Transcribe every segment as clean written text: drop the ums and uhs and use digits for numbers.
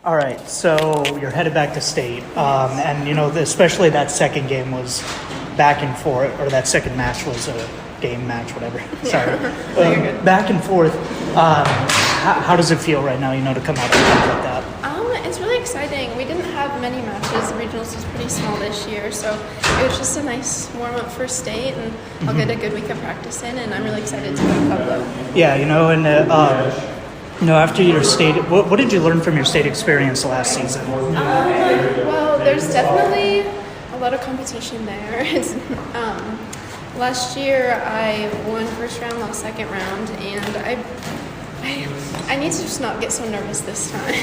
All right, so you're headed back to state, and especially that second game was back and forth, or that second match was a game match, whatever. Sorry, back and forth. How does it feel right now? To come out like that. It's really exciting. We didn't have many matches. The regionals was pretty small this year, so it was just a nice warm up for state, and I'll get a good week of practice in, and I'm really excited to go to Pueblo. Yeah, after your state, what did you learn from your state experience last season? Well, there's definitely a lot of competition there. Last year I won first round, lost second round, and I need to just not get so nervous this time.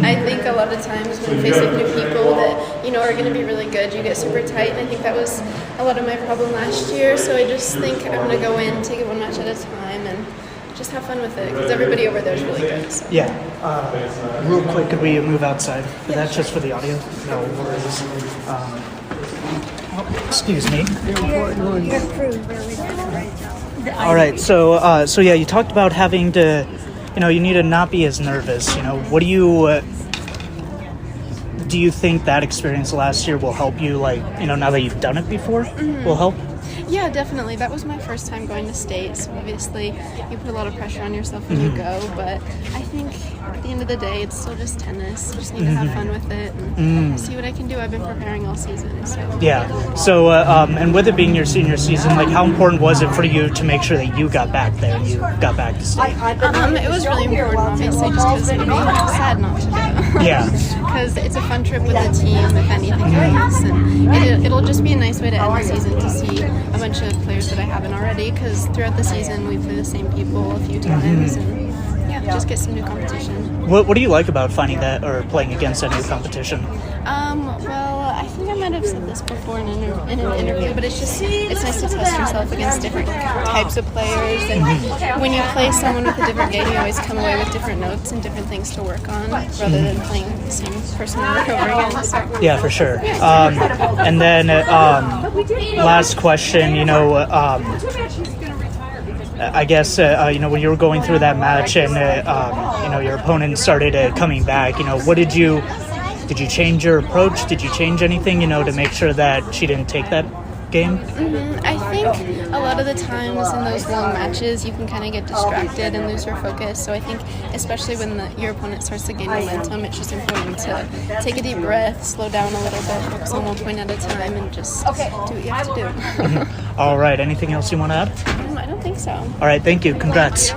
I think a lot of times when facing new people that are going to be really good, you get super tight, and I think that was a lot of my problem last year. So I just think I'm going to go in, take it one match at a time, and just have fun with it, because everybody over there is really good. So. Yeah. Real quick, could we move outside? That's just for the audio? No worries. Excuse me. All right. So yeah, you talked about having to, you need to not be as nervous. What do you think that experience last year will help you? Now that you've done it before, will help? Yeah, definitely. That was my first time going to state, so obviously you put a lot of pressure on yourself when you go, but I think at the end of the day, it's still just tennis. You just need to have fun with it and see what I can do. I've been preparing all season, so. Yeah. So, and with it being your senior season, how important was it for you to make sure that you got back there and you got back to state? It was really important, obviously, just because it would be sad not to do. Yeah. Because it's a fun trip with the team, if anything happens, and it'll just be a nice way to end the season to see a bunch of players that I haven't already, because throughout the season we play the same people a few times, and just get some new competition. What do you like about finding that or playing against a new competition? Well, I think I might have said this before in an interview, but it's nice to test yourself against different types of players, and when you play someone with a different game, you always come away with different notes and different things to work on, rather than playing the same person over and over again. So. Yeah, for sure. And then last question, I guess, when you were going through that match and, your opponent started coming back, did you change your approach? Did you change anything, to make sure that she didn't take that game? I think a lot of the times in those long matches, you can kind of get distracted and lose your focus. So I think especially when your opponent starts to gain momentum, it's just important to take a deep breath, slow down a little bit, focus on one point at a time, and just do what you have to do. All right. Anything else you want to add? I don't think so. All right. Thank you. Congrats.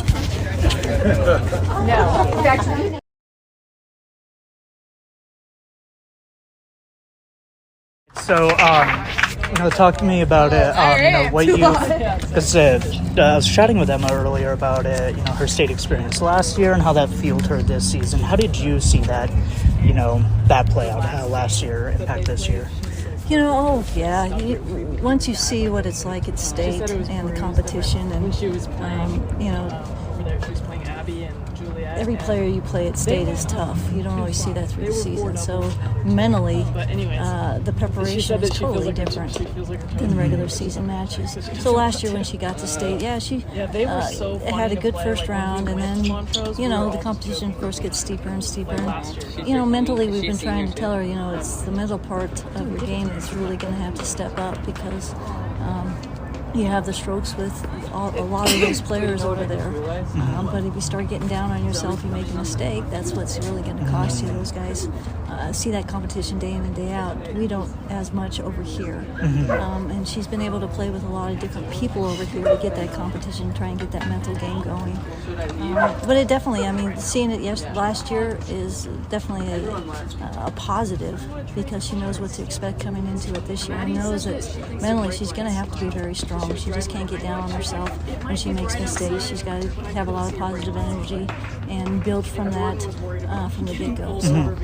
So, talk to me about what you, because I was chatting with Emma earlier about her state experience last year and how that fueled her this season. How did you see that, that play out, how last year impact this year? Once you see what it's like at state and the competition, and every player you play at state is tough. You don't always see that through the season. So mentally, the preparation is totally different than regular season matches. So last year when she got to state, she had a good first round, and then, the competition, of course, gets steeper and steeper. And, mentally, we've been trying to tell her, it's the mental part of her game that's really going to have to step up, because you have the strokes with a lot of those players over there. But if you start getting down on yourself, you make a mistake, that's what's really going to cost you. Those guys see that competition day in and day out. We don't as much over here. And she's been able to play with a lot of different people over here to get that competition, try and get that mental game going. But it definitely, seeing it last year is definitely a positive, because she knows what to expect coming into it this year, and knows that mentally she's going to have to be very strong. She just can't get down on herself when she makes mistakes. She's got to have a lot of positive energy and build from that from the get-go. So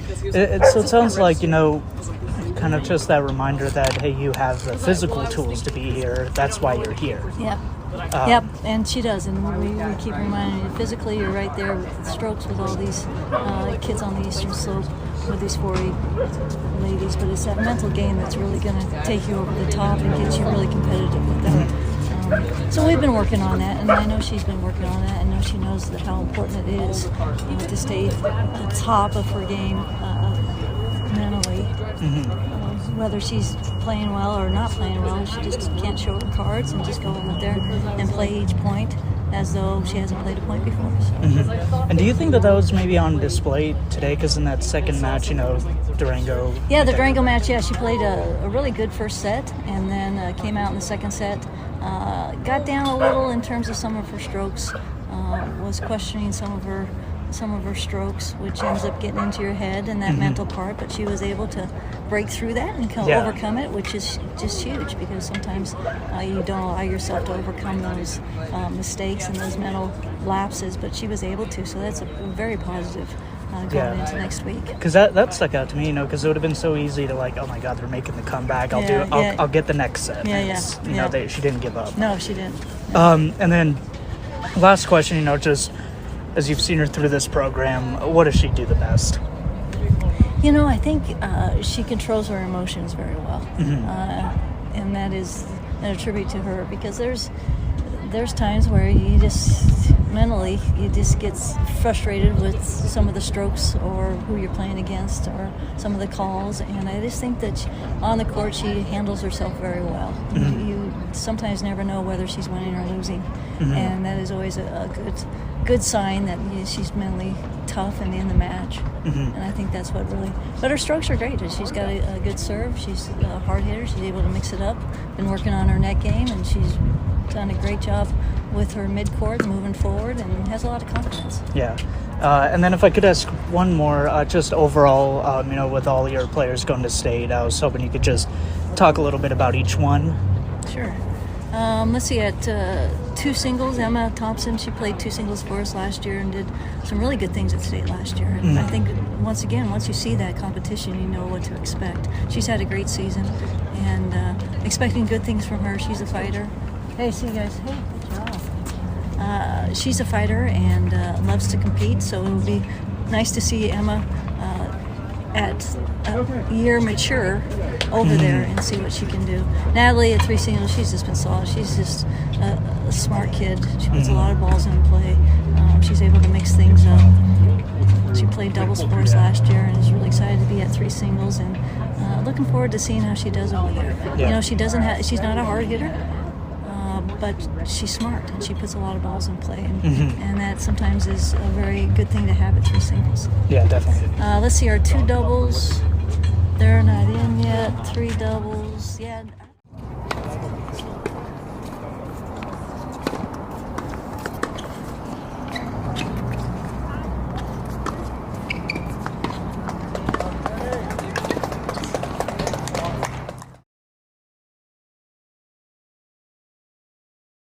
it sounds like, kind of just that reminder that, hey, you have the physical tools to be here. That's why you're here. Yep, and she does, and we keep reminding you, physically you're right there with the strokes with all these kids on the Eastern Slope with these 4-8 ladies, but it's that mental game that's really going to take you over the top and get you really competitive with them. So we've been working on that, and I know she's been working on that. I know she knows how important it is to stay at the top of her game mentally. Whether she's playing well or not playing well, she just can't show her cards and just go out there and play each point as though she hasn't played a point before. So. And do you think that was maybe on display today? Because in that second match, Durango... Yeah, the Durango match, she played a really good first set and then came out in the second set. Got down a little in terms of some of her strokes, was questioning some of her strokes, which ends up getting into your head and that mental part, but she was able to break through that and overcome it, which is just huge, because sometimes you don't allow yourself to overcome those mistakes and those mental lapses, but she was able to, so that's a very positive going into next week. Because that stuck out to me, because it would have been so easy to oh my God, they're making the comeback. I'll get the next set. She didn't give up. No, she didn't. No. And then last question, just as you've seen her through this program, what does she do the best? I think she controls her emotions very well, and that is a tribute to her, because there's times where you just mentally get frustrated with some of the strokes or who you're playing against or some of the calls, and I just think that on the court she handles herself very well. You sometimes never know whether she's winning or losing, and that is always a good sign that she's mentally tough and in the match. And I think that's what really... But her strokes are great. She's got a good serve. She's a hard hitter. She's able to mix it up. Been working on her net game, and she's done a great job with her mid-court moving forward and has a lot of confidence. Yeah. And then if I could ask one more, just overall, with all your players going to state, I was hoping you could just talk a little bit about each one. Sure. Let's see, at two singles, Emma Thompson, she played two singles for us last year and did some really good things at state last year. And I think, once you see that competition, you know what to expect. She's had a great season, and expecting good things from her. She's a fighter. Hey, see you guys. Hey, good job. She's a fighter and loves to compete, so it will be nice to see Emma at a year mature over there and see what she can do. Natalie at three singles, she's just been solid. She's just a smart kid. She puts a lot of balls in play. She's able to mix things up. She played doubles for us last year and is really excited to be at three singles, and looking forward to seeing how she does over there. Yeah. She's not a hard hitter, but she's smart and she puts a lot of balls in play, and that sometimes is a very good thing to have at three singles. Yeah, definitely. Let's see, our two doubles, they're not in yet. Three doubles, yeah.